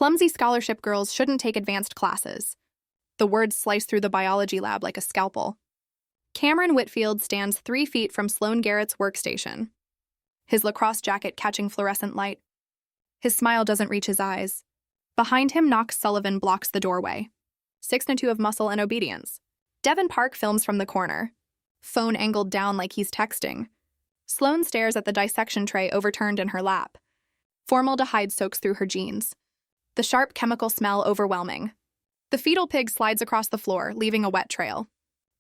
Clumsy scholarship girls shouldn't take advanced classes. The words slice through the biology lab like a scalpel. Cameron Whitfield stands 3 feet from Sloan Garrett's workstation, his lacrosse jacket catching fluorescent light. His smile doesn't reach his eyes. Behind him, Knox Sullivan blocks the doorway. 6'2" of muscle and obedience. Devin Park films from the corner, phone angled down like he's texting. Sloan stares at the dissection tray overturned in her lap. Formaldehyde soaks through her jeans. The sharp chemical smell overwhelming. The fetal pig slides across the floor, leaving a wet trail.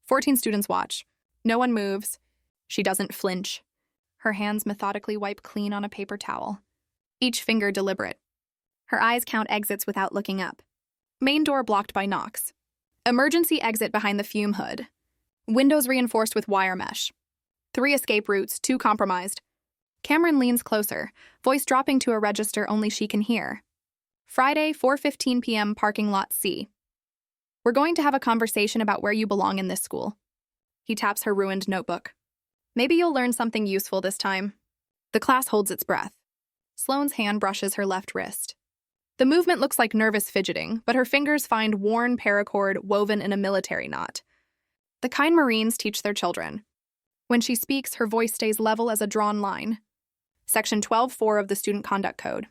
14 students watch. No one moves. She doesn't flinch. Her hands methodically wipe clean on a paper towel, each finger deliberate. Her eyes count exits without looking up. Main door blocked by Knox. Emergency exit behind the fume hood. Windows reinforced with wire mesh. 3 escape routes, 2 compromised. Cameron leans closer, voice dropping to a register only she can hear. Friday, 4:15 p.m., parking lot C. We're going to have a conversation about where you belong in this school. He taps her ruined notebook. Maybe you'll learn something useful this time. The class holds its breath. Sloane's hand brushes her left wrist. The movement looks like nervous fidgeting, but her fingers find worn paracord woven in a military knot. The kind Marines teach their children. When she speaks, her voice stays level as a drawn line. Section 12.4 of the Student Conduct Code.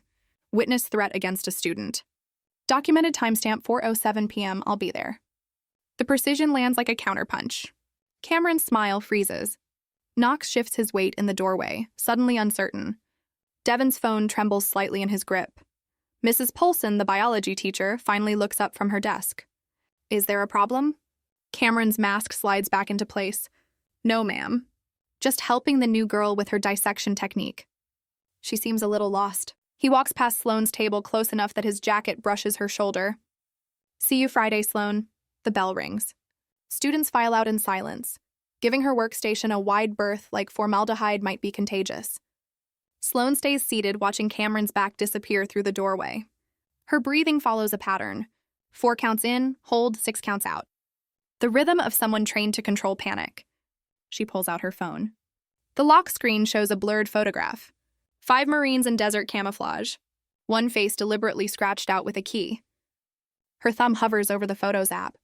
Witness threat against a student. Documented timestamp 4:07 p.m. I'll be there. The precision lands like a counterpunch. Cameron's smile freezes. Knox shifts his weight in the doorway, suddenly uncertain. Devin's phone trembles slightly in his grip. Mrs. Polson, the biology teacher, finally looks up from her desk. Is there a problem? Cameron's mask slides back into place. No, ma'am. Just helping the new girl with her dissection technique. She seems a little lost. He walks past Sloane's table close enough that his jacket brushes her shoulder. See you Friday, Sloane. The bell rings. Students file out in silence, giving her workstation a wide berth like formaldehyde might be contagious. Sloane stays seated, watching Cameron's back disappear through the doorway. Her breathing follows a pattern. 4 counts in, hold, 6 counts out. The rhythm of someone trained to control panic. She pulls out her phone. The lock screen shows a blurred photograph. 5 Marines in desert camouflage. One face deliberately scratched out with a key. Her thumb hovers over the Photos app,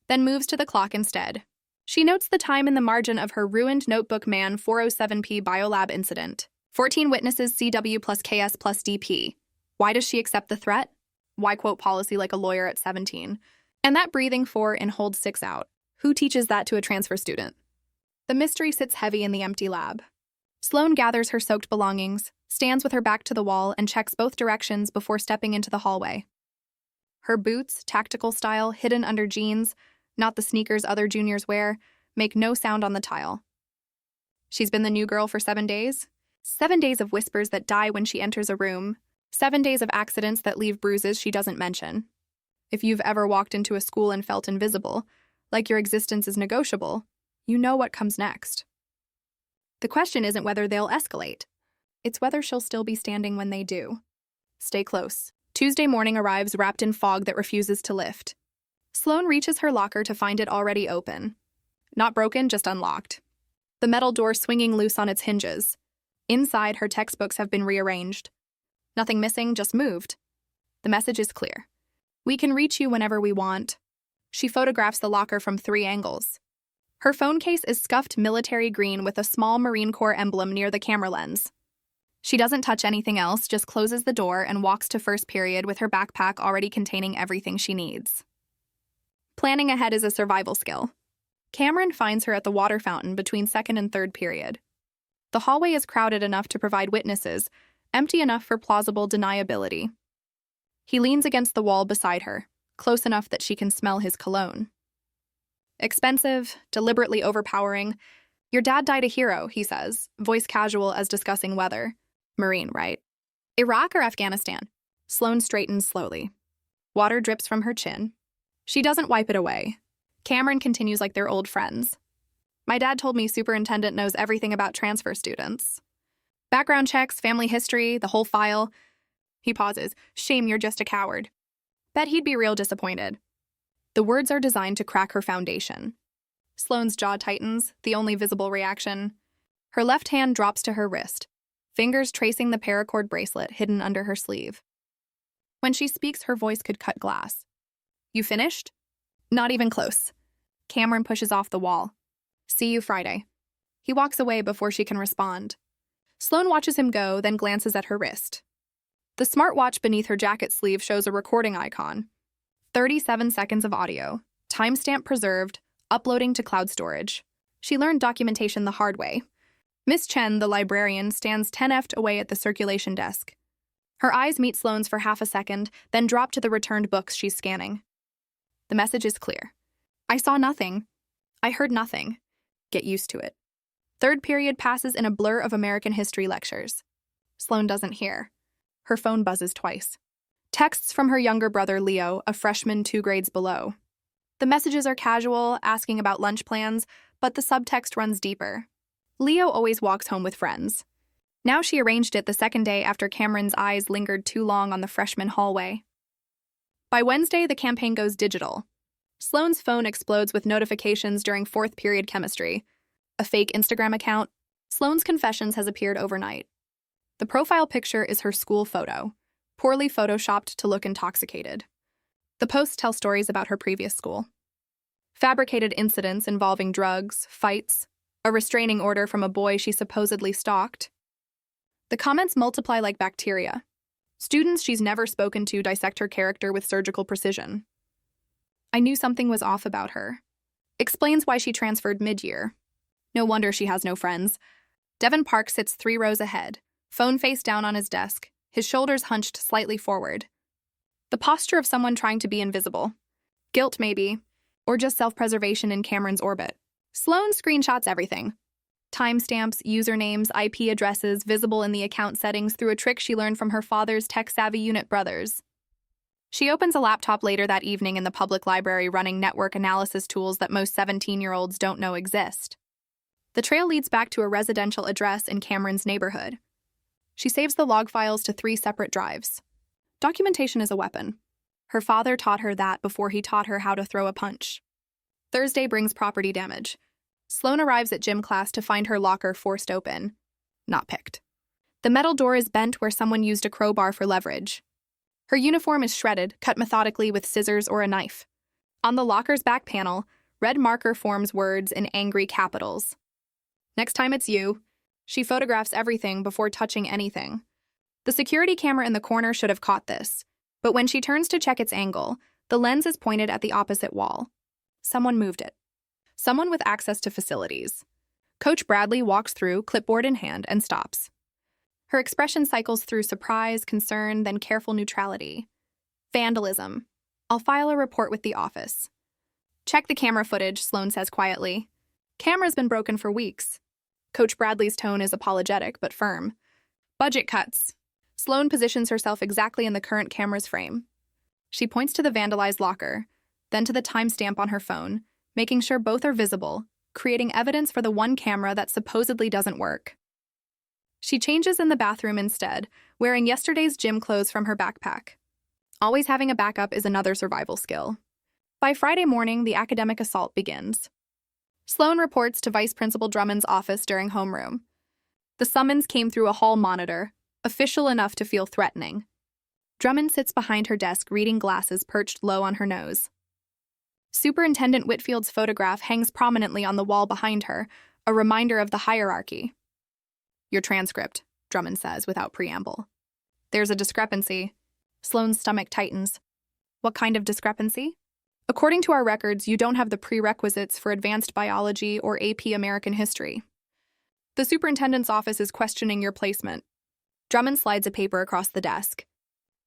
then moves to the clock instead. She notes the time in the margin of her ruined notebook. 4:07 Biolab incident. 14 witnesses, CW plus KS plus DP. Why does she accept the threat? Why quote policy like a lawyer at 17? And that breathing 4 in hold 6 out. Who teaches that to a transfer student? The mystery sits heavy in the empty lab. Sloane gathers her soaked belongings, stands with her back to the wall, and checks both directions before stepping into the hallway. Her boots, tactical style, hidden under jeans, not the sneakers other juniors wear, make no sound on the tile. She's been the new girl for 7 days? 7 days of whispers that die when she enters a room. 7 days of accidents that leave bruises she doesn't mention. If you've ever walked into a school and felt invisible, like your existence is negotiable, you know what comes next. The question isn't whether they'll escalate. It's whether she'll still be standing when they do. Stay close. Tuesday morning arrives wrapped in fog that refuses to lift. Sloane reaches her locker to find it already open. Not broken, just unlocked. The metal door swinging loose on its hinges. Inside, her textbooks have been rearranged. Nothing missing, just moved. The message is clear. We can reach you whenever we want. She photographs the locker from 3 angles. Her phone case is scuffed military green with a small Marine Corps emblem near the camera lens. She doesn't touch anything else, just closes the door and walks to first period with her backpack already containing everything she needs. Planning ahead is a survival skill. Cameron finds her at the water fountain between second and third period. The hallway is crowded enough to provide witnesses, empty enough for plausible deniability. He leans against the wall beside her, close enough that she can smell his cologne. Expensive, deliberately overpowering. Your dad died a hero, he says, voice casual as discussing weather. Marine, right? Iraq or Afghanistan? Sloane straightens slowly. Water drips from her chin. She doesn't wipe it away. Cameron continues like they're old friends. My dad told me superintendent knows everything about transfer students. Background checks, family history, the whole file. He pauses. Shame you're just a coward. Bet he'd be real disappointed. The words are designed to crack her foundation. Sloane's jaw tightens, the only visible reaction. Her left hand drops to her wrist, fingers tracing the paracord bracelet hidden under her sleeve. When she speaks, her voice could cut glass. You finished? Not even close. Cameron pushes off the wall. See you Friday. He walks away before she can respond. Sloane watches him go, then glances at her wrist. The smartwatch beneath her jacket sleeve shows a recording icon. 37 seconds of audio. Timestamp preserved. Uploading to cloud storage. She learned documentation the hard way. Miss Chen, the librarian, stands 10F'd away at the circulation desk. Her eyes meet Sloane's for half a second, then drop to the returned books she's scanning. The message is clear. I saw nothing. I heard nothing. Get used to it. Third period passes in a blur of American history lectures. Sloane doesn't hear. Her phone buzzes twice. Texts from her younger brother, Leo, a freshman 2 grades below. The messages are casual, asking about lunch plans, but the subtext runs deeper. Leo always walks home with friends. Now she arranged it the second day after Cameron's eyes lingered too long on the freshman hallway. By Wednesday, the campaign goes digital. Sloane's phone explodes with notifications during 4th period chemistry. A fake Instagram account. Sloane's Confessions has appeared overnight. The profile picture is her school photo, poorly photoshopped to look intoxicated. The posts tell stories about her previous school. Fabricated incidents involving drugs, fights, a restraining order from a boy she supposedly stalked. The comments multiply like bacteria. Students she's never spoken to dissect her character with surgical precision. I knew something was off about her. Explains why she transferred mid-year. No wonder she has no friends. Devin Park sits 3 rows ahead, phone face down on his desk, his shoulders hunched slightly forward. The posture of someone trying to be invisible. Guilt, maybe, or just self-preservation in Cameron's orbit. Sloane screenshots everything. Timestamps, usernames, IP addresses visible in the account settings through a trick she learned from her father's tech-savvy unit brothers. She opens a laptop later that evening in the public library running network analysis tools that most 17-year-olds don't know exist. The trail leads back to a residential address in Cameron's neighborhood. She saves the log files to 3 separate drives. Documentation is a weapon. Her father taught her that before he taught her how to throw a punch. Thursday brings property damage. Sloane arrives at gym class to find her locker forced open. Not picked. The metal door is bent where someone used a crowbar for leverage. Her uniform is shredded, cut methodically with scissors or a knife. On the locker's back panel, red marker forms words in angry capitals. Next time it's you. She photographs everything before touching anything. The security camera in the corner should have caught this, but when she turns to check its angle, the lens is pointed at the opposite wall. Someone moved it. Someone with access to facilities. Coach Bradley walks through, clipboard in hand, and stops. Her expression cycles through surprise, concern, then careful neutrality. Vandalism. I'll file a report with the office. Check the camera footage, Sloane says quietly. Camera's been broken for weeks. Coach Bradley's tone is apologetic but firm. Budget cuts. Sloane positions herself exactly in the current camera's frame. She points to the vandalized locker, then to the timestamp on her phone, making sure both are visible, creating evidence for the one camera that supposedly doesn't work. She changes in the bathroom instead, wearing yesterday's gym clothes from her backpack. Always having a backup is another survival skill. By Friday morning, the academic assault begins. Sloane reports to Vice Principal Drummond's office during homeroom. The summons came through a hall monitor, official enough to feel threatening. Drummond sits behind her desk reading glasses perched low on her nose. Superintendent Whitfield's photograph hangs prominently on the wall behind her, a reminder of the hierarchy. Your transcript, Drummond says without preamble. There's a discrepancy. Sloane's stomach tightens. What kind of discrepancy? According to our records, you don't have the prerequisites for advanced biology or AP American history. The superintendent's office is questioning your placement. Drummond slides a paper across the desk.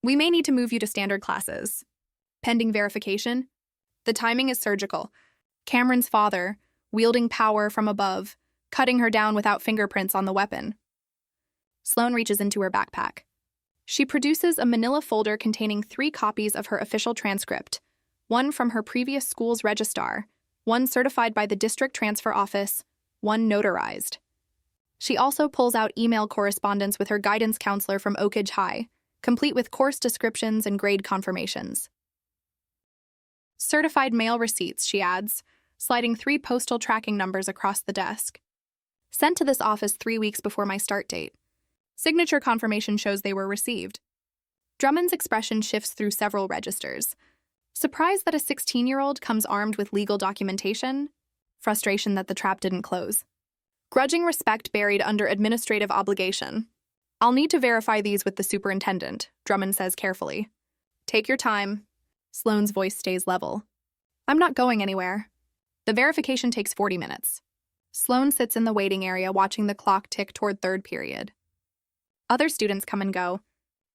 We may need to move you to standard classes. Pending verification. The timing is surgical. Cameron's father, wielding power from above, cutting her down without fingerprints on the weapon. Sloane reaches into her backpack. She produces a manila folder containing 3 copies of her official transcript, one from her previous school's registrar, one certified by the district transfer office, one notarized. She also pulls out email correspondence with her guidance counselor from Oakage High, complete with course descriptions and grade confirmations. Certified mail receipts, she adds, sliding 3 postal tracking numbers across the desk. Sent to this office 3 weeks before my start date. Signature confirmation shows they were received. Drummond's expression shifts through several registers. Surprise that a 16-year-old comes armed with legal documentation. Frustration that the trap didn't close. Grudging respect buried under administrative obligation. I'll need to verify these with the superintendent, Drummond says carefully. Take your time. Sloane's voice stays level. I'm not going anywhere. The verification takes 40 minutes. Sloane sits in the waiting area watching the clock tick toward third period. Other students come and go.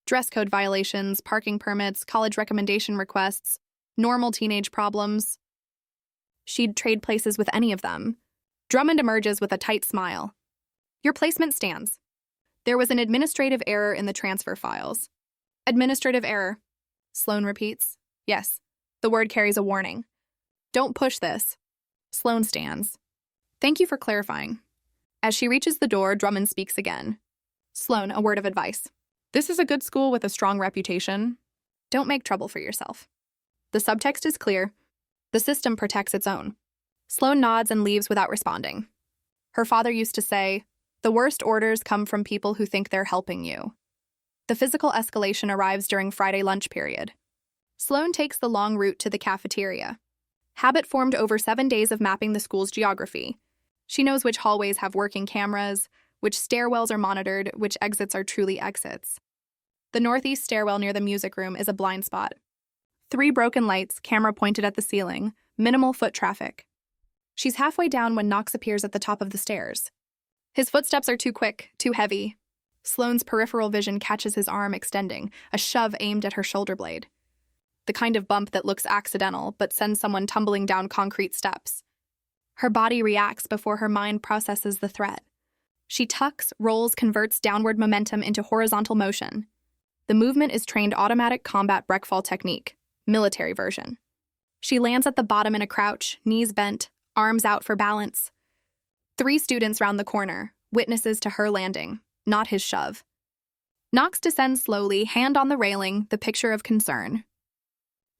Dress code violations, parking permits, college recommendation requests, normal teenage problems. She'd trade places with any of them. Drummond emerges with a tight smile. Your placement stands. There was an administrative error in the transfer files. Administrative error. Sloane repeats. Yes. The word carries a warning. Don't push this. Sloane stands. Thank you for clarifying. As she reaches the door, Drummond speaks again. Sloane, a word of advice. This is a good school with a strong reputation. Don't make trouble for yourself. The subtext is clear. The system protects its own. Sloane nods and leaves without responding. Her father used to say, the worst orders come from people who think they're helping you. The physical escalation arrives during Friday lunch period. Sloane takes the long route to the cafeteria. Habit formed over 7 days of mapping the school's geography. She knows which hallways have working cameras, which stairwells are monitored, which exits are truly exits. The northeast stairwell near the music room is a blind spot. 3 broken lights, camera pointed at the ceiling, minimal foot traffic. She's halfway down when Knox appears at the top of the stairs. His footsteps are too quick, too heavy. Sloane's peripheral vision catches his arm extending, a shove aimed at her shoulder blade. The kind of bump that looks accidental but sends someone tumbling down concrete steps. Her body reacts before her mind processes the threat. She tucks, rolls, converts downward momentum into horizontal motion. The movement is trained automatic combat breakfall technique, military version. She lands at the bottom in a crouch, knees bent, arms out for balance. 3 students round the corner, witnesses to her landing, not his shove. Knox descends slowly, hand on the railing, the picture of concern.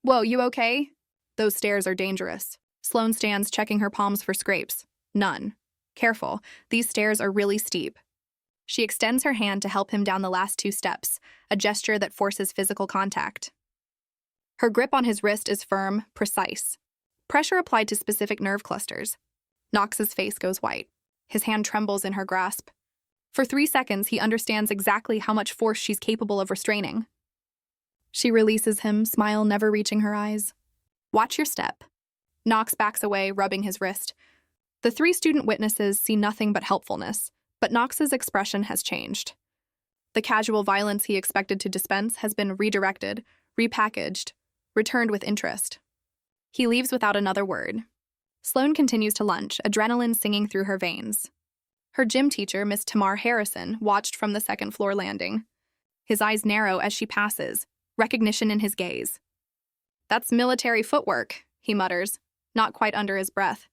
Whoa, you okay? Those stairs are dangerous. Sloane stands checking her palms for scrapes. None. Careful, these stairs are really steep. She extends her hand to help him down the last 2 steps, a gesture that forces physical contact. Her grip on his wrist is firm, precise. Pressure applied to specific nerve clusters. Knox's face goes white. His hand trembles in her grasp. For 3 seconds, he understands exactly how much force she's capable of restraining. She releases him, smile never reaching her eyes. Watch your step. Knox backs away, rubbing his wrist. The 3 student witnesses see nothing but helpfulness, but Knox's expression has changed. The casual violence he expected to dispense has been redirected, repackaged, returned with interest. He leaves without another word. Sloane continues to lunch, adrenaline singing through her veins. Her gym teacher, Miss Tamar Harrison, watched from the 2nd floor landing. His eyes narrow as she passes, recognition in his gaze. That's military footwork, he mutters, not quite under his breath.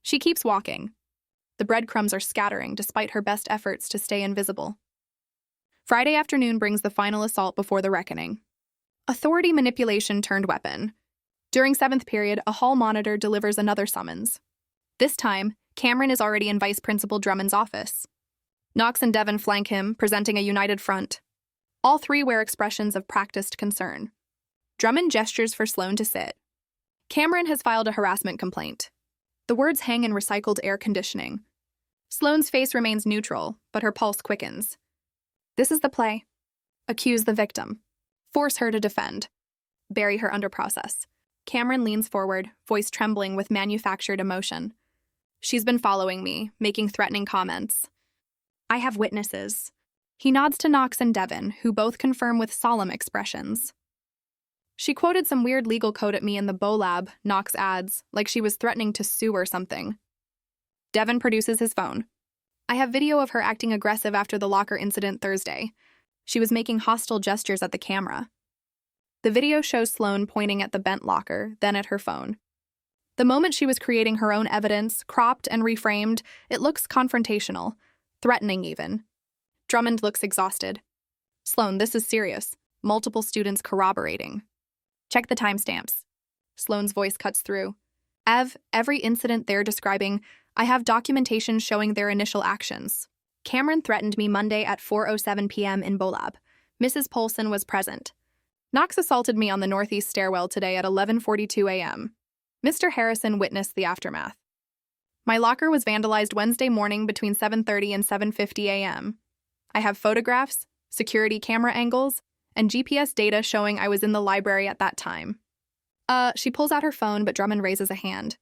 She keeps walking. The breadcrumbs are scattering despite her best efforts to stay invisible. Friday afternoon brings the final assault before the reckoning. Authority manipulation turned weapon. During 7th period, a hall monitor delivers another summons. This time, Cameron is already in Vice Principal Drummond's office. Knox and Devon flank him, presenting a united front. All 3 wear expressions of practiced concern. Drummond gestures for Sloane to sit. Cameron has filed a harassment complaint. The words hang in recycled air conditioning. Sloane's face remains neutral, but her pulse quickens. This is the play. Accuse the victim. Force her to defend. Bury her under process. Cameron leans forward, voice trembling with manufactured emotion. She's been following me, making threatening comments. I have witnesses. He nods to Knox and Devon, who both confirm with solemn expressions. She quoted some weird legal code at me in the Bo Lab, Knox adds, like she was threatening to sue or something. Devon produces his phone. I have video of her acting aggressive after the locker incident Thursday. She was making hostile gestures at the camera. The video shows Sloane pointing at the bent locker, then at her phone. The moment she was creating her own evidence, cropped and reframed, it looks confrontational, threatening even. Drummond looks exhausted. Sloane, this is serious. Multiple students corroborating. Check the timestamps. Sloane's voice cuts through. Every incident they're describing, I have documentation showing their initial actions. Cameron threatened me Monday at 4:07 p.m. in Bolab. Mrs. Polson was present. Knox assaulted me on the northeast stairwell today at 11:42 a.m. Mr. Harrison witnessed the aftermath. My locker was vandalized Wednesday morning between 7:30 and 7:50 a.m. I have photographs, security camera angles, and GPS data showing I was in the library at that time. She pulls out her phone, but Drummond raises a hand.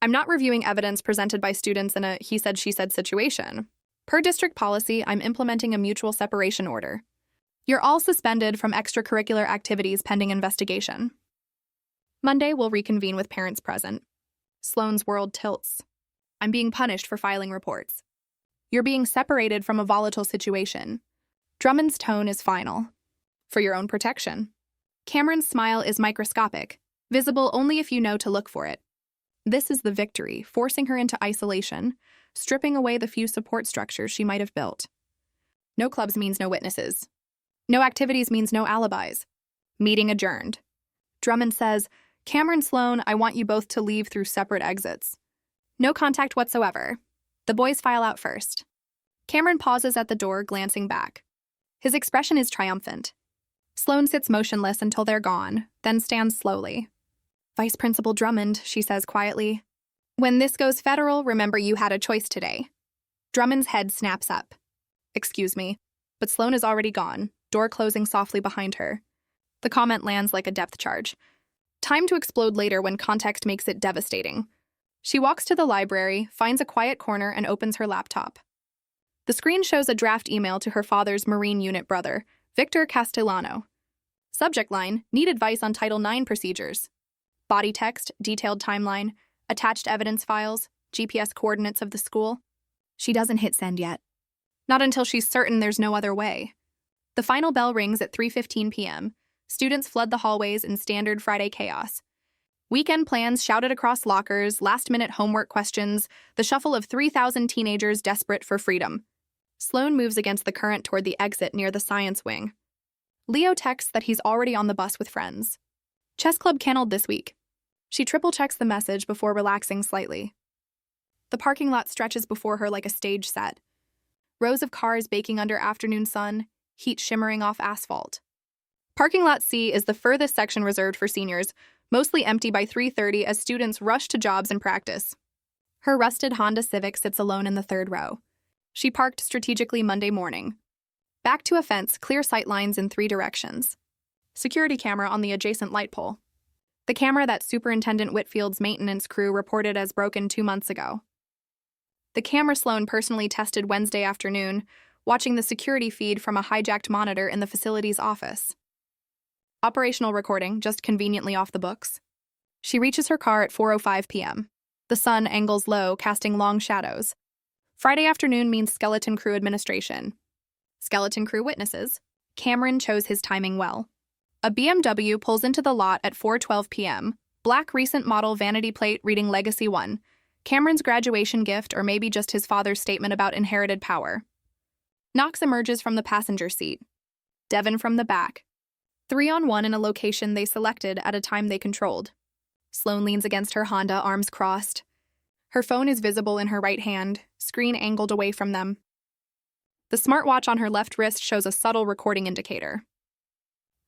I'm not reviewing evidence presented by students in a he said, she said situation. Per district policy, I'm implementing a mutual separation order. You're all suspended from extracurricular activities pending investigation. Monday, we'll reconvene with parents present. Sloane's world tilts. I'm being punished for filing reports. You're being separated from a volatile situation. Drummond's tone is final. For your own protection. Cameron's smile is microscopic, visible only if you know to look for it. This is the victory, forcing her into isolation, stripping away the few support structures she might have built. No clubs means no witnesses. No activities means no alibis. Meeting adjourned. Drummond says, Cameron Sloane, I want you both to leave through separate exits. No contact whatsoever. The boys file out first. Cameron pauses at the door, glancing back. His expression is triumphant. Sloane sits motionless until they're gone, then stands slowly. Vice Principal Drummond, she says quietly. When this goes federal, remember you had a choice today. Drummond's head snaps up. Excuse me, but Sloane is already gone, door closing softly behind her. The comment lands like a depth charge. Time to explode later when context makes it devastating. She walks to the library, finds a quiet corner, and opens her laptop. The screen shows a draft email to her father's Marine Unit brother, Victor Castellano. Subject line, need advice on Title IX procedures. Body text, detailed timeline, attached evidence files, GPS coordinates of the school. She doesn't hit send yet. Not until she's certain there's no other way. The final bell rings at 3:15 p.m. Students flood the hallways in standard Friday chaos. Weekend plans shouted across lockers, last-minute homework questions, the shuffle of 3,000 teenagers desperate for freedom. Sloane moves against the current toward the exit near the science wing. Leo texts that he's already on the bus with friends. Chess club canceled this week. She triple-checks the message before relaxing slightly. The parking lot stretches before her like a stage set. Rows of cars baking under afternoon sun, heat shimmering off asphalt. Parking lot C is the furthest section reserved for seniors, mostly empty by 3:30 as students rush to jobs and practice. Her rusted Honda Civic sits alone in the third row. She parked strategically Monday morning. Back to a fence, clear sight lines in 3 directions. Security camera on the adjacent light pole. The camera that Superintendent Whitfield's maintenance crew reported as broken 2 months ago. The camera Sloane personally tested Wednesday afternoon, watching the security feed from a hijacked monitor in the facility's office. Operational recording, just conveniently off the books. She reaches her car at 4:05 p.m. The sun angles low, casting long shadows. Friday afternoon means skeleton crew administration. Skeleton crew witnesses. Cameron chose his timing well. A BMW pulls into the lot at 4:12 p.m., black recent model vanity plate reading Legacy 1, Cameron's graduation gift or maybe just his father's statement about inherited power. Knox emerges from the passenger seat. Devon from the back. 3-on-1 in a location they selected at a time they controlled. Sloane leans against her Honda, arms crossed. Her phone is visible in her right hand, screen angled away from them. The smartwatch on her left wrist shows a subtle recording indicator.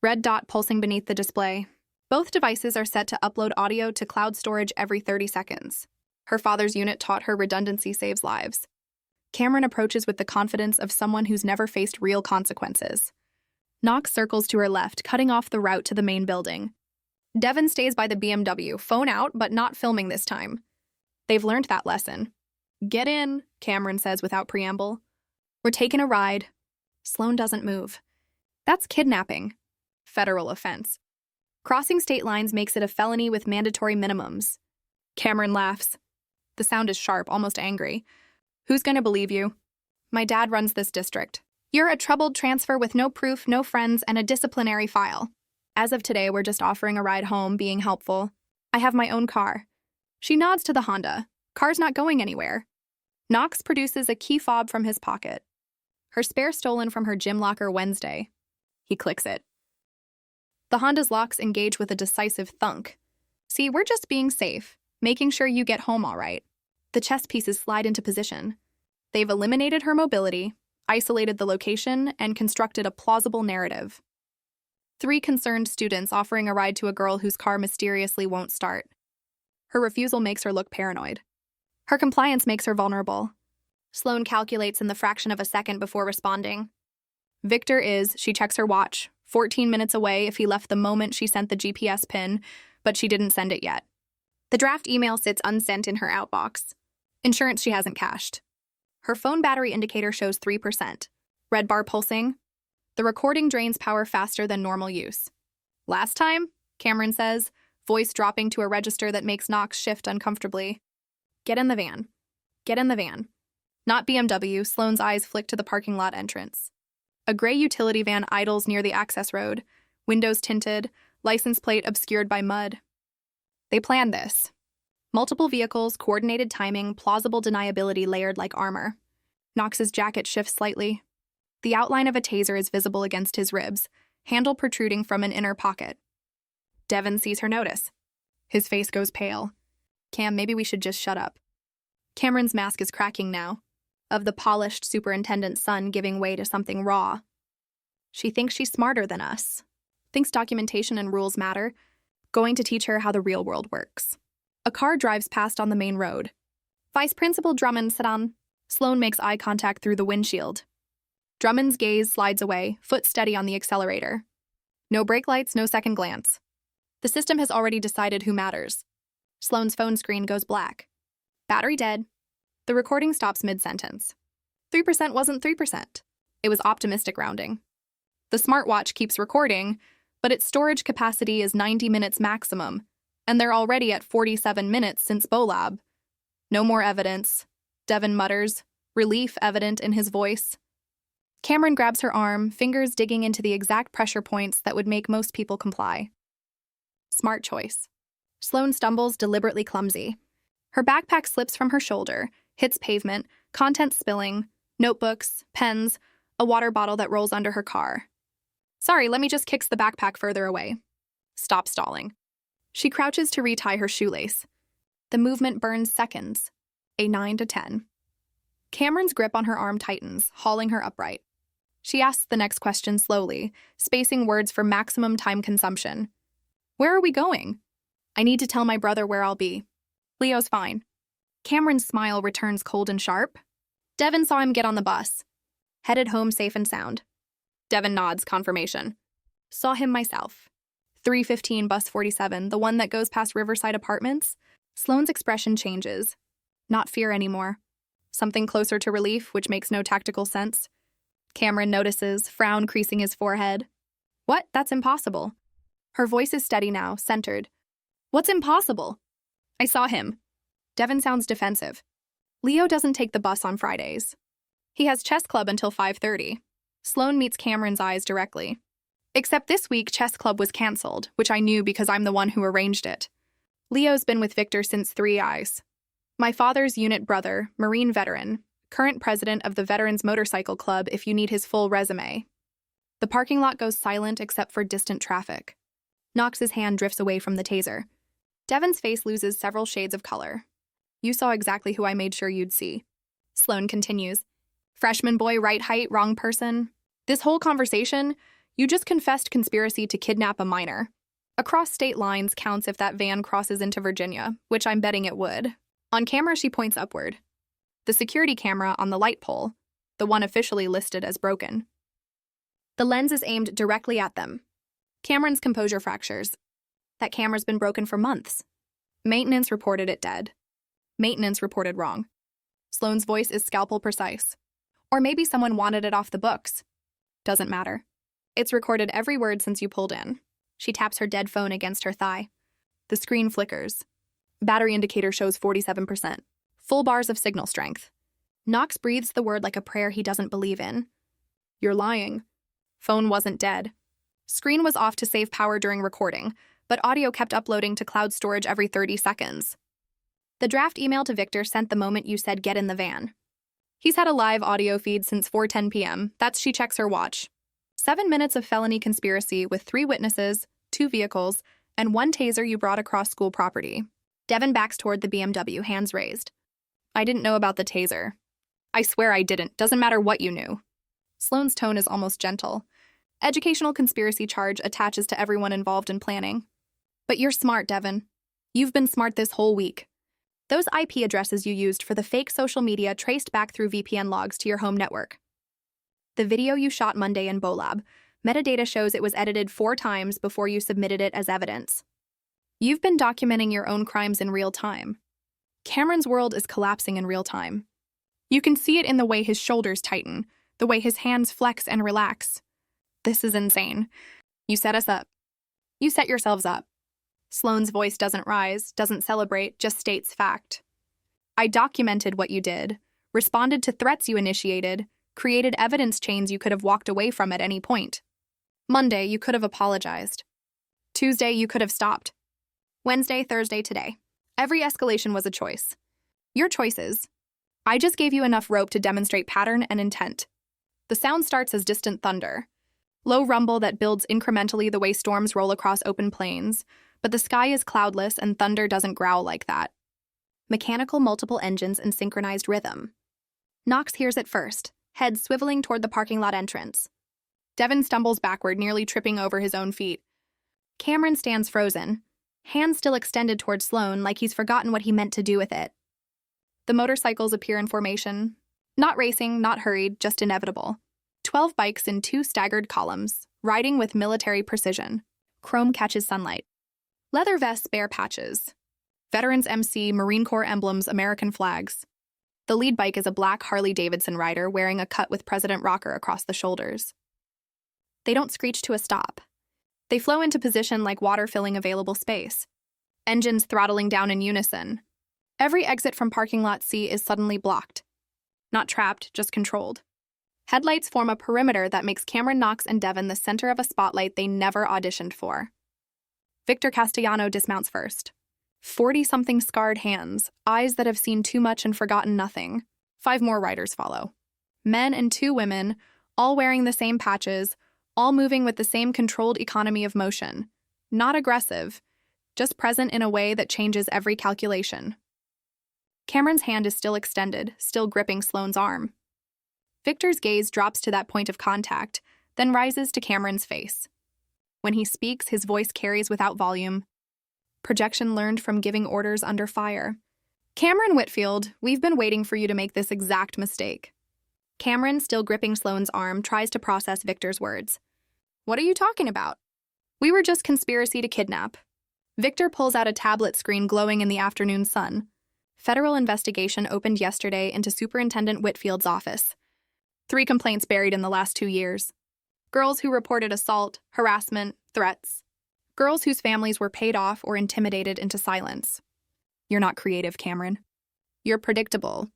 Red dot pulsing beneath the display. Both devices are set to upload audio to cloud storage every 30 seconds. Her father's unit taught her redundancy saves lives. Cameron approaches with the confidence of someone who's never faced real consequences. Knox circles to her left, cutting off the route to the main building. Devon stays by the BMW, phone out, but not filming this time. They've learned that lesson. Get in, Cameron says without preamble. We're taking a ride. Sloane doesn't move. That's kidnapping. Federal offense. Crossing state lines makes it a felony with mandatory minimums. Cameron laughs. The sound is sharp, almost angry. Who's going to believe you? My dad runs this district. You're a troubled transfer with no proof, no friends, and a disciplinary file. As of today, we're just offering a ride home, being helpful. I have my own car. She nods to the Honda. Car's not going anywhere. Knox produces a key fob from his pocket. Her spare stolen from her gym locker Wednesday. He clicks it. The Honda's locks engage with a decisive thunk. See, we're just being safe, making sure you get home all right. The chess pieces slide into position. They've eliminated her mobility, isolated the location, and constructed a plausible narrative. 3 concerned students offering a ride to a girl whose car mysteriously won't start. Her refusal makes her look paranoid. Her compliance makes her vulnerable. Sloane calculates in the fraction of a second before responding. Victor is, she checks her watch, 14 minutes away if he left the moment she sent the GPS pin, but she didn't send it yet. The draft email sits unsent in her outbox. Insurance she hasn't cashed. Her phone battery indicator shows 3%. Red bar pulsing. The recording drains power faster than normal use. Last time, Cameron says, voice dropping to a register that makes Knox shift uncomfortably. Get in the van. Get in the van. Not BMW, Sloane's eyes flick to the parking lot entrance. A gray utility van idles near the access road, windows tinted, license plate obscured by mud. They planned this. Multiple vehicles, coordinated timing, plausible deniability layered like armor. Knox's jacket shifts slightly. The outline of a taser is visible against his ribs, handle protruding from an inner pocket. Devin sees her notice. His face goes pale. Cam, maybe we should just shut up. Cameron's mask is cracking now, of the polished superintendent's son giving way to something raw. She thinks she's smarter than us. Thinks documentation and rules matter. Going to teach her how the real world works. A car drives past on the main road. Vice Principal Drummond sit on. Sloane makes eye contact through the windshield. Drummond's gaze slides away, foot steady on the accelerator. No brake lights, no second glance. The system has already decided who matters. Sloane's phone screen goes black. Battery dead. The recording stops mid-sentence. 3% wasn't 3%. It was optimistic rounding. The smartwatch keeps recording, but its storage capacity is 90 minutes maximum, and they're already at 47 minutes since BOLAB. No more evidence, Devin mutters, relief evident in his voice. Cameron grabs her arm, fingers digging into the exact pressure points that would make most people comply. Smart choice. Sloane stumbles, deliberately clumsy. Her backpack slips from her shoulder, hits pavement, contents spilling, notebooks, pens, a water bottle that rolls under her car. Sorry, let me just kick the backpack further away. Stop stalling. She crouches to retie her shoelace. The movement burns seconds, a 9 to 10. Cameron's grip on her arm tightens, hauling her upright. She asks the next question slowly, spacing words for maximum time consumption. Where are we going? I need to tell my brother where I'll be. Leo's fine. Cameron's smile returns cold and sharp. Devin saw him get on the bus. Headed home safe and sound. Devin nods, confirmation. Saw him myself. 3:15 bus 47, the one that goes past Riverside Apartments. Sloane's expression changes. Not fear anymore. Something closer to relief, which makes no tactical sense. Cameron notices, frown creasing his forehead. What? That's impossible. Her voice is steady now, centered. What's impossible? I saw him. Devin sounds defensive. Leo doesn't take the bus on Fridays. He has chess club until 5:30. Sloane meets Cameron's eyes directly. Except this week, chess club was canceled, which I knew because I'm the one who arranged it. Leo's been with Victor since 3 Eyes. My father's unit brother, Marine veteran, current president of the Veterans Motorcycle Club if you need his full resume. The parking lot goes silent except for distant traffic. Knox's hand drifts away from the taser. Devin's face loses several shades of color. You saw exactly who I made sure you'd see. Sloane continues. Freshman boy, right height, wrong person. This whole conversation, you just confessed conspiracy to kidnap a minor. Across state lines counts if that van crosses into Virginia, which I'm betting it would. On camera, she points upward. The security camera on the light pole, the one officially listed as broken. The lens is aimed directly at them. Cameron's composure fractures. That camera's been broken for months. Maintenance reported it dead. Maintenance reported wrong. Sloane's voice is scalpel precise. Or maybe someone wanted it off the books. Doesn't matter. It's recorded every word since you pulled in. She taps her dead phone against her thigh. The screen flickers. Battery indicator shows 47%. Full bars of signal strength. Knox breathes the word like a prayer he doesn't believe in. You're lying. Phone wasn't dead. Screen was off to save power during recording, but audio kept uploading to cloud storage every 30 seconds. The draft email to Victor sent the moment you said get in the van. He's had a live audio feed since 4:10 p.m. That's she checks her watch. 7 minutes of felony conspiracy with 3 witnesses, 2 vehicles, and 1 taser you brought across school property. Devin backs toward the BMW, hands raised. I didn't know about the taser. I swear I didn't. Doesn't matter what you knew. Sloane's tone is almost gentle. Educational conspiracy charge attaches to everyone involved in planning. But you're smart, Devin. You've been smart this whole week. Those IP addresses you used for the fake social media traced back through VPN logs to your home network. The video you shot Monday in Bolab, metadata shows it was edited 4 times before you submitted it as evidence. You've been documenting your own crimes in real time. Cameron's world is collapsing in real time. You can see it in the way his shoulders tighten, the way his hands flex and relax. This is insane. You set us up. You set yourselves up. Sloane's voice doesn't rise, doesn't celebrate, just states fact. I documented what you did, responded to threats you initiated, created evidence chains you could have walked away from at any point. Monday, you could have apologized. Tuesday, you could have stopped. Wednesday, Thursday, today. Every escalation was a choice. Your choices. I just gave you enough rope to demonstrate pattern and intent. The sound starts as distant thunder. Low rumble that builds incrementally the way storms roll across open plains, but the sky is cloudless and thunder doesn't growl like that. Mechanical multiple engines and synchronized rhythm. Knox hears it first, head swiveling toward the parking lot entrance. Devin stumbles backward, nearly tripping over his own feet. Cameron stands frozen, hands still extended toward Sloane like he's forgotten what he meant to do with it. The motorcycles appear in formation. Not racing, not hurried, just inevitable. 12 bikes in 2 staggered columns, riding with military precision. Chrome catches sunlight. Leather vests bear patches. Veterans MC, Marine Corps emblems, American flags. The lead bike is a black Harley-Davidson rider wearing a cut with President Rocker across the shoulders. They don't screech to a stop. They flow into position like water filling available space. Engines throttling down in unison. Every exit from parking lot C is suddenly blocked. Not trapped, just controlled. Headlights form a perimeter that makes Cameron, Knox, and Devin the center of a spotlight they never auditioned for. Victor Castellano dismounts first. 40-something scarred hands, eyes that have seen too much and forgotten nothing. 5 more riders follow. Men and 2 women, all wearing the same patches, all moving with the same controlled economy of motion. Not aggressive, just present in a way that changes every calculation. Cameron's hand is still extended, still gripping Sloane's arm. Victor's gaze drops to that point of contact, then rises to Cameron's face. When he speaks, his voice carries without volume. Projection learned from giving orders under fire. Cameron Whitfield, we've been waiting for you to make this exact mistake. Cameron, still gripping Sloane's arm, tries to process Victor's words. What are you talking about? We were just conspiracy to kidnap. Victor pulls out a tablet screen glowing in the afternoon sun. Federal investigation opened yesterday into Superintendent Whitfield's office. 3 complaints buried in the last 2 years. Girls who reported assault, harassment, threats. Girls whose families were paid off or intimidated into silence. You're not creative, Cameron. You're predictable.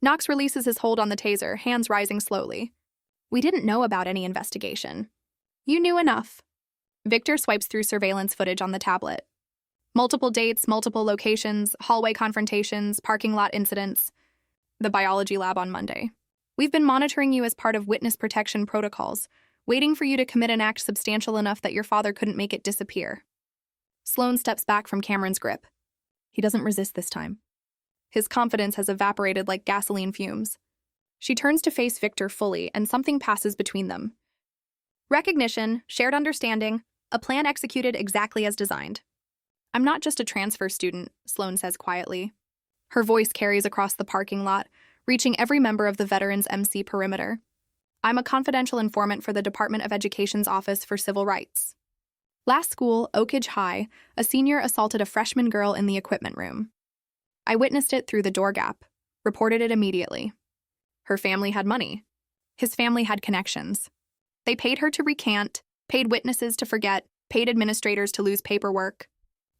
Knox releases his hold on the taser, hands rising slowly. We didn't know about any investigation. You knew enough. Victor swipes through surveillance footage on the tablet. Multiple dates, multiple locations, hallway confrontations, parking lot incidents. The biology lab on Monday. We've been monitoring you as part of witness protection protocols, waiting for you to commit an act substantial enough that your father couldn't make it disappear. Sloane steps back from Cameron's grip. He doesn't resist this time. His confidence has evaporated like gasoline fumes. She turns to face Victor fully, and something passes between them. Recognition, shared understanding, a plan executed exactly as designed. I'm not just a transfer student, Sloane says quietly. Her voice carries across the parking lot, reaching every member of the Veterans MC perimeter. I'm a confidential informant for the Department of Education's Office for Civil Rights. Last school, Oakage High, a senior assaulted a freshman girl in the equipment room. I witnessed it through the door gap, reported it immediately. Her family had money. His family had connections. They paid her to recant, paid witnesses to forget, paid administrators to lose paperwork.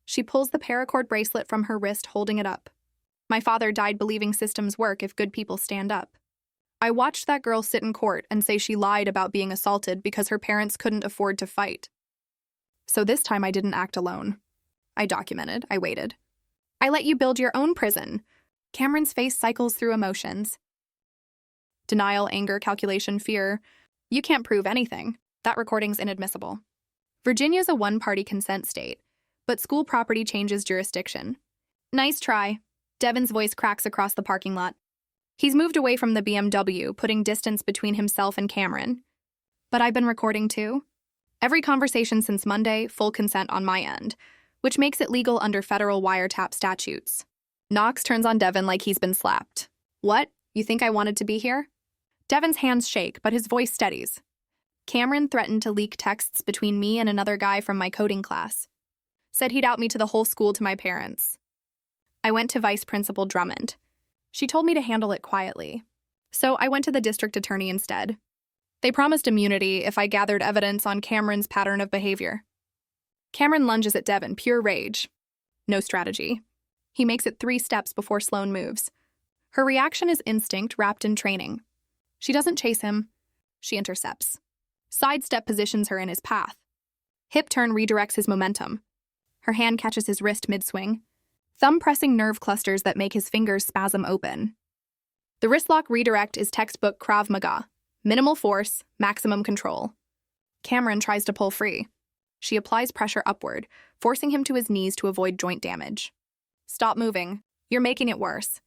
She pulls the paracord bracelet from her wrist, holding it up. My father died believing systems work if good people stand up. I watched that girl sit in court and say she lied about being assaulted because her parents couldn't afford to fight. So this time I didn't act alone. I documented, I waited. I let you build your own prison. Cameron's face cycles through emotions. Denial, anger, calculation, fear. You can't prove anything. That recording's inadmissible. Virginia's a one-party consent state, but school property changes jurisdiction. Nice try. Devin's voice cracks across the parking lot. He's moved away from the BMW, putting distance between himself and Cameron. But I've been recording too. Every conversation since Monday, full consent on my end, which makes it legal under federal wiretap statutes. Knox turns on Devin like he's been slapped. What? You think I wanted to be here? Devin's hands shake, but his voice steadies. Cameron threatened to leak texts between me and another guy from my coding class. Said he'd out me to the whole school to my parents. I went to Vice Principal Drummond. She told me to handle it quietly. So I went to the district attorney instead. They promised immunity if I gathered evidence on Cameron's pattern of behavior. Cameron lunges at Devin, pure rage. No strategy. He makes it 3 steps before Sloane moves. Her reaction is instinct wrapped in training. She doesn't chase him. She intercepts. Sidestep positions her in his path. Hip turn redirects his momentum. Her hand catches his wrist mid-swing, thumb pressing nerve clusters that make his fingers spasm open. The wristlock redirect is textbook Krav Maga. Minimal force, maximum control. Cameron tries to pull free. She applies pressure upward, forcing him to his knees to avoid joint damage. Stop moving. You're making it worse.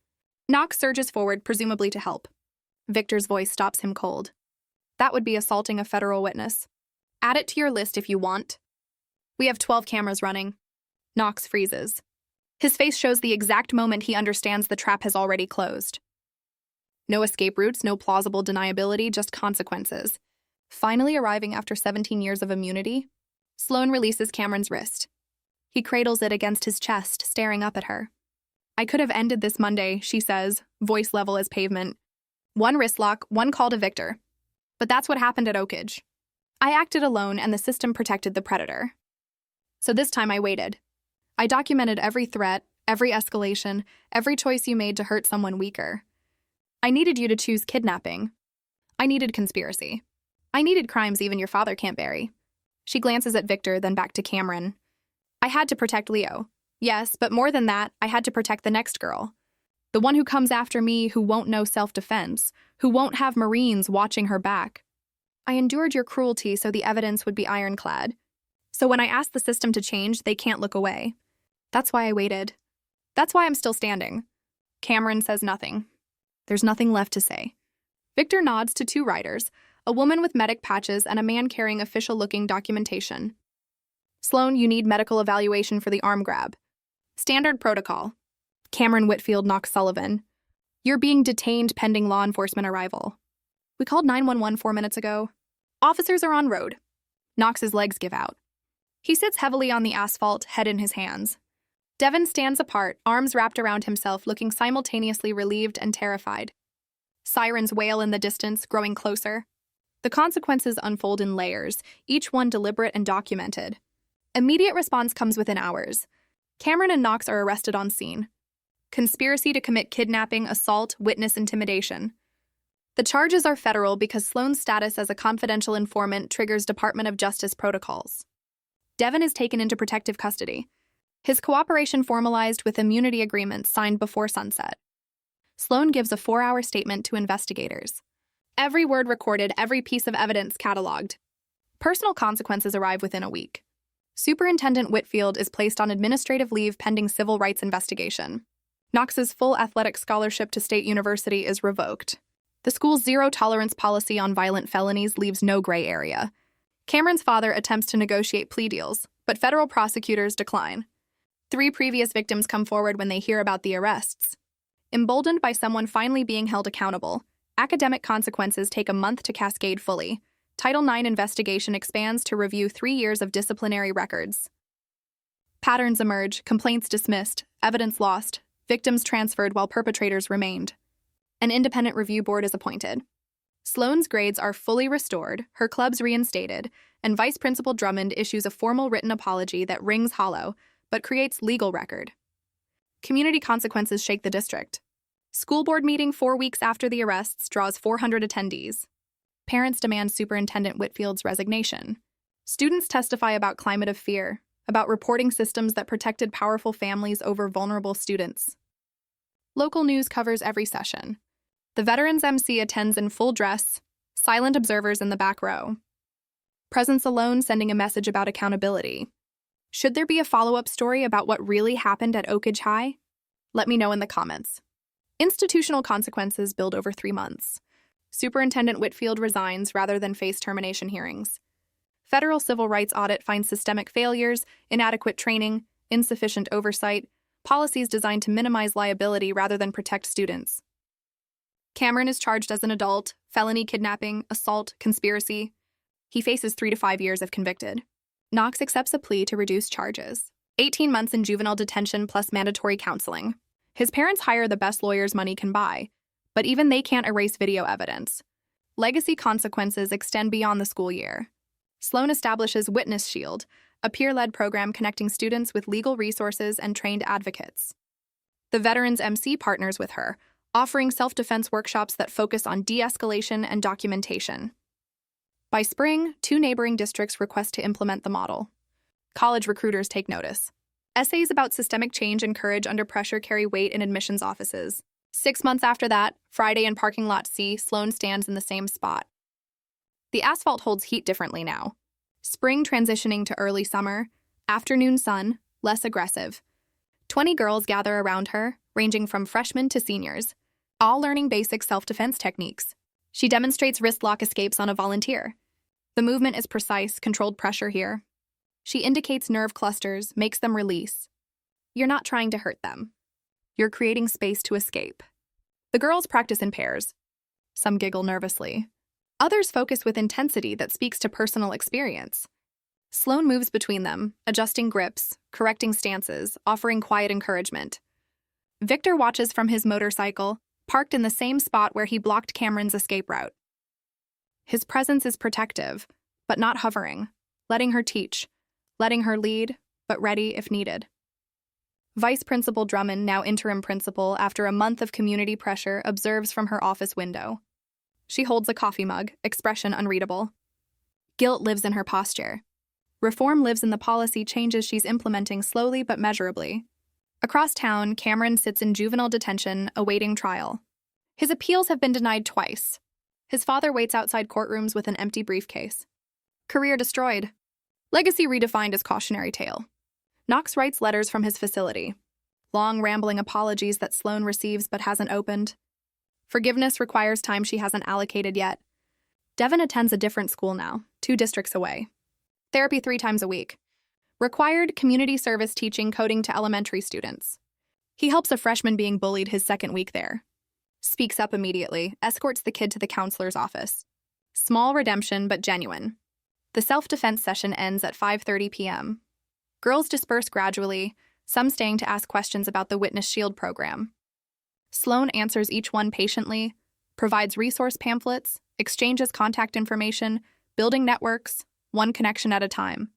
Knox surges forward, presumably to help. Victor's voice stops him cold. That would be assaulting a federal witness. Add it to your list if you want. We have 12 cameras running. Knox freezes. His face shows the exact moment he understands the trap has already closed. No escape routes, no plausible deniability, just consequences. Finally arriving after 17 years of immunity, Sloane releases Cameron's wrist. He cradles it against his chest, staring up at her. I could have ended this Monday, she says, voice level as pavement. 1 wristlock, 1 call to Victor. But that's what happened at Oakage. I acted alone and the system protected the predator. So this time I waited. I documented every threat, every escalation, every choice you made to hurt someone weaker. I needed you to choose kidnapping. I needed conspiracy. I needed crimes even your father can't bury. She glances at Victor, then back to Cameron. I had to protect Leo. Yes, but more than that, I had to protect the next girl. The one who comes after me, who won't know self-defense, who won't have Marines watching her back. I endured your cruelty so the evidence would be ironclad. So when I asked the system to change, they can't look away. That's why I waited. That's why I'm still standing. Cameron says nothing. There's nothing left to say. Victor nods to 2 riders, a woman with medic patches and a man carrying official-looking documentation. Sloane, you need medical evaluation for the arm grab. Standard protocol. Cameron Whitfield Knox Sullivan. You're being detained pending law enforcement arrival. We called 911 4 minutes ago. Officers are on road. Knox's legs give out. He sits heavily on the asphalt, head in his hands. Devin stands apart, arms wrapped around himself, looking simultaneously relieved and terrified. Sirens wail in the distance, growing closer. The consequences unfold in layers, each one deliberate and documented. Immediate response comes within hours. Cameron and Knox are arrested on scene. Conspiracy to commit kidnapping, assault, witness intimidation. The charges are federal because Sloane's status as a confidential informant triggers Department of Justice protocols. Devin is taken into protective custody. His cooperation formalized with immunity agreements signed before sunset. Sloane gives a 4-hour statement to investigators. Every word recorded, every piece of evidence cataloged. Personal consequences arrive within a week. Superintendent Whitfield is placed on administrative leave pending civil rights investigation. Knox's full athletic scholarship to State University is revoked. The school's zero-tolerance policy on violent felonies leaves no gray area. Cameron's father attempts to negotiate plea deals, but federal prosecutors decline. 3 previous victims come forward when they hear about the arrests. Emboldened by someone finally being held accountable, academic consequences take a month to cascade fully. Title IX investigation expands to review 3 years of disciplinary records. Patterns emerge, complaints dismissed, evidence lost, victims transferred while perpetrators remained. An independent review board is appointed. Sloane's grades are fully restored, her clubs reinstated, and Vice Principal Drummond issues a formal written apology that rings hollow, but creates legal record. Community consequences shake the district. School board meeting 4 weeks after the arrests draws 400 attendees. Parents demand Superintendent Whitfield's resignation. Students testify about climate of fear, about reporting systems that protected powerful families over vulnerable students. Local news covers every session. The Veterans MC attends in full dress, silent observers in the back row. Presence alone sending a message about accountability. Should there be a follow-up story about what really happened at Oakage High? Let me know in the comments. Institutional consequences build over 3 months. Superintendent Whitfield resigns rather than face termination hearings. Federal civil rights audit finds systemic failures, inadequate training, insufficient oversight, policies designed to minimize liability rather than protect students. Cameron is charged as an adult, felony kidnapping, assault, conspiracy. He faces 3 to 5 years if convicted. Knox accepts a plea to reduce charges. 18 months in juvenile detention plus mandatory counseling. His parents hire the best lawyers money can buy, but even they can't erase video evidence. Legacy consequences extend beyond the school year. Sloan establishes Witness Shield, a peer-led program connecting students with legal resources and trained advocates. The Veterans MC partners with her, offering self-defense workshops that focus on de-escalation and documentation. By spring, 2 neighboring districts request to implement the model. College recruiters take notice. Essays about systemic change and courage under pressure carry weight in admissions offices. 6 months after that, Friday in parking lot C, Sloan stands in the same spot. The asphalt holds heat differently now. Spring transitioning to early summer, afternoon sun, less aggressive. 20 girls gather around her, ranging from freshmen to seniors, all learning basic self-defense techniques. She demonstrates wrist lock escapes on a volunteer. The movement is precise, controlled pressure here. She indicates nerve clusters, makes them release. You're not trying to hurt them. You're creating space to escape. The girls practice in pairs. Some giggle nervously. Others focus with intensity that speaks to personal experience. Sloan moves between them, adjusting grips, correcting stances, offering quiet encouragement. Victor watches from his motorcycle, parked in the same spot where he blocked Cameron's escape route. His presence is protective, but not hovering, letting her teach, letting her lead, but ready if needed. Vice Principal Drummond, now interim principal after a month of community pressure, observes from her office window. She holds a coffee mug, expression unreadable. Guilt lives in her posture. Reform lives in the policy changes she's implementing slowly but measurably. Across town, Cameron sits in juvenile detention, awaiting trial. His appeals have been denied twice. His father waits outside courtrooms with an empty briefcase. Career destroyed. Legacy redefined as cautionary tale. Knox writes letters from his facility. Long, rambling apologies that Sloan receives but hasn't opened. Forgiveness requires time she hasn't allocated yet. Devin attends a different school now, 2 districts away. Therapy 3 times a week. Required community service teaching coding to elementary students. He helps a freshman being bullied his 2nd week there. Speaks up immediately, escorts the kid to the counselor's office. Small redemption, but genuine. The self-defense session ends at 5:30 p.m. Girls disperse gradually, some staying to ask questions about the Witness Shield program. Sloan answers each one patiently, provides resource pamphlets, exchanges contact information, building networks, one connection at a time.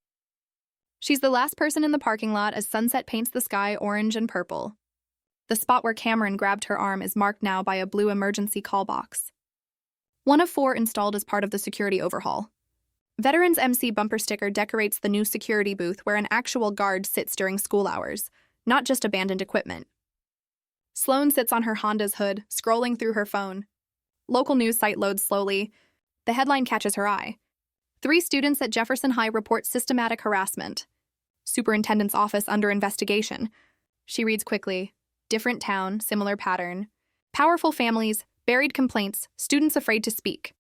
She's the last person in the parking lot as sunset paints the sky orange and purple. The spot where Cameron grabbed her arm is marked now by a blue emergency call box. 1 of 4 installed as part of the security overhaul. Veterans MC bumper sticker decorates the new security booth where an actual guard sits during school hours, not just abandoned equipment. Sloan sits on her Honda's hood, scrolling through her phone. Local news site loads slowly. The headline catches her eye. 3 students at Jefferson High report systematic harassment. Superintendent's office under investigation. She reads quickly. Different town, similar pattern. Powerful families, buried complaints, students afraid to speak.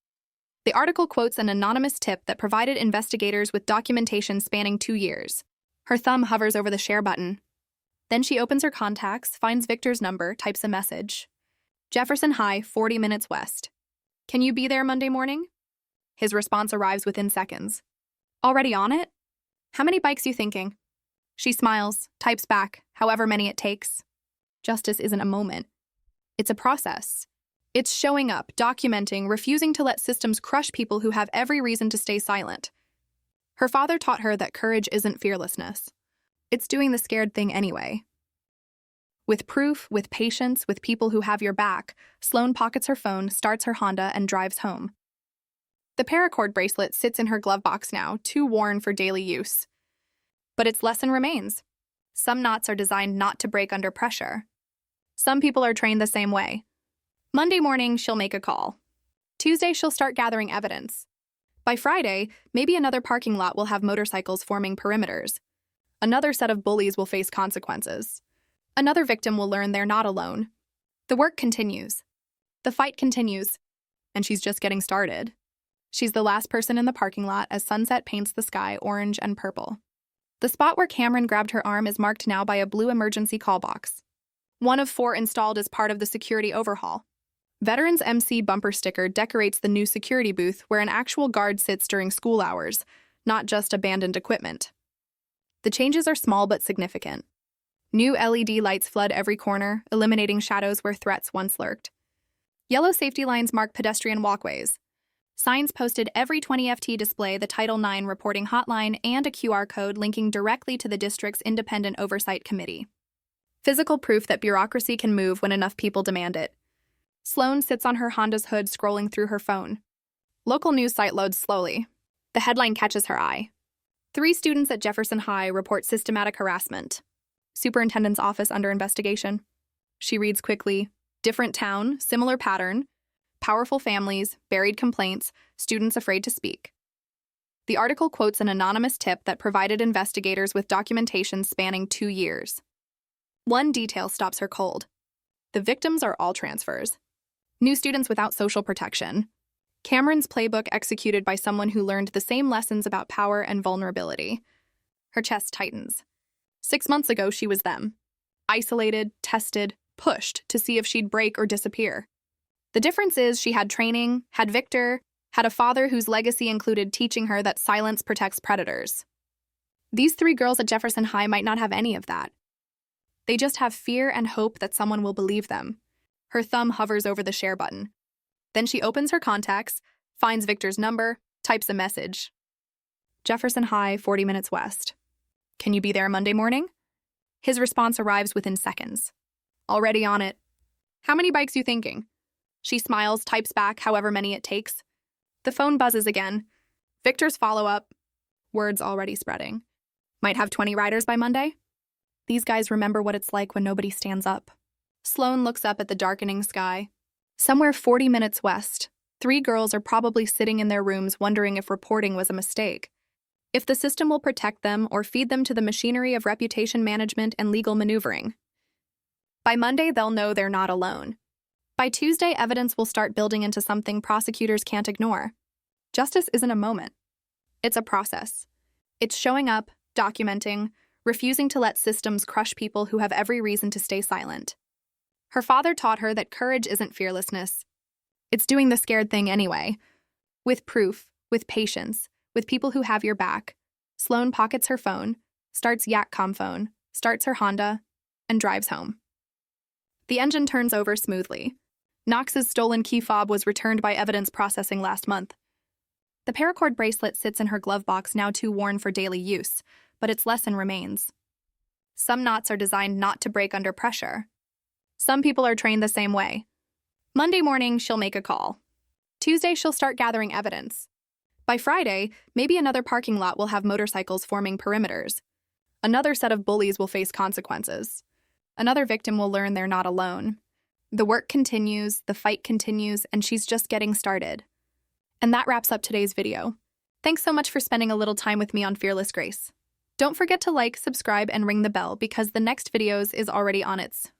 The article quotes an anonymous tip that provided investigators with documentation spanning 2 years. Her thumb hovers over the share button. Then she opens her contacts, finds Victor's number, types a message. Jefferson High, 40 minutes west. Can you be there Monday morning? His response arrives within seconds. Already on it? How many bikes you thinking? She smiles, types back, however many it takes. Justice isn't a moment. It's a process. It's showing up, documenting, refusing to let systems crush people who have every reason to stay silent. Her father taught her that courage isn't fearlessness. It's doing the scared thing anyway. With proof, with patience, with people who have your back, Sloan pockets her phone, starts her Honda, and drives home. The paracord bracelet sits in her glove box now, too worn for daily use. But its lesson remains. Some knots are designed not to break under pressure. Some people are trained the same way. Monday morning, she'll make a call. Tuesday, she'll start gathering evidence. By Friday, maybe another parking lot will have motorcycles forming perimeters. Another set of bullies will face consequences. Another victim will learn they're not alone. The work continues. The fight continues. and she's just getting started. She's the last person in the parking lot as sunset paints the sky orange and purple. The spot where Cameron grabbed her arm is marked now by a blue emergency call box. One of 4 installed as part of the security overhaul. Veterans MC bumper sticker decorates the new security booth where an actual guard sits during school hours, not just abandoned equipment. The changes are small but significant. New LED lights flood every corner, eliminating shadows where threats once lurked. Yellow safety lines mark pedestrian walkways. Signs posted every 20FT display the Title IX reporting hotline and a QR code linking directly to the district's independent oversight committee. Physical proof that bureaucracy can move when enough people demand it. Sloan sits on her Honda's hood scrolling through her phone. Local news site loads slowly. The headline catches her eye. 3 students at Jefferson High report systematic harassment. Superintendent's office under investigation. She reads quickly. Different town, similar pattern. Powerful families, buried complaints, students afraid to speak. The article quotes an anonymous tip that provided investigators with documentation spanning 2 years. One detail stops her cold. The victims are all transfers. New students without social protection. Cameron's playbook executed by someone who learned the same lessons about power and vulnerability. Her chest tightens. 6 months ago, she was them. Isolated, tested, pushed to see if she'd break or disappear. The difference is she had training, had Victor, had a father whose legacy included teaching her that silence protects predators. These 3 girls at Jefferson High might not have any of that. They just have fear and hope that someone will believe them. Her thumb hovers over the share button. Then she opens her contacts, finds Victor's number, types a message. Jefferson High, 40 minutes west. Can you be there Monday morning? His response arrives within seconds. Already on it. How many bikes you thinking? She smiles, types back however many it takes. The phone buzzes again. Victor's follow-up. Words already spreading. Might have 20 riders by Monday? These guys remember what it's like when nobody stands up. Sloan looks up at the darkening sky. Somewhere 40 minutes west, 3 girls are probably sitting in their rooms wondering if reporting was a mistake. If the system will protect them or feed them to the machinery of reputation management and legal maneuvering. By Monday, they'll know they're not alone. By Tuesday, evidence will start building into something prosecutors can't ignore. Justice isn't a moment. It's a process. It's showing up, documenting, refusing to let systems crush people who have every reason to stay silent. Her father taught her that courage isn't fearlessness. It's doing the scared thing anyway. With proof, with patience, with people who have your back, Sloan pockets her phone, starts Yakcom phone, starts her Honda, and drives home. The engine turns over smoothly. Knox's stolen key fob was returned by evidence processing last month. The paracord bracelet sits in her glove box, now too worn for daily use, but its lesson remains. Some knots are designed not to break under pressure. Some people are trained the same way. Monday morning, she'll make a call. Tuesday, she'll start gathering evidence. By Friday, maybe another parking lot will have motorcycles forming perimeters. Another set of bullies will face consequences. Another victim will learn they're not alone. The work continues, the fight continues, and she's just getting started. And that wraps up today's video. Thanks so much for spending a little time with me on Fearless Grace. Don't forget to like, subscribe, and ring the bell because the next videos is already on its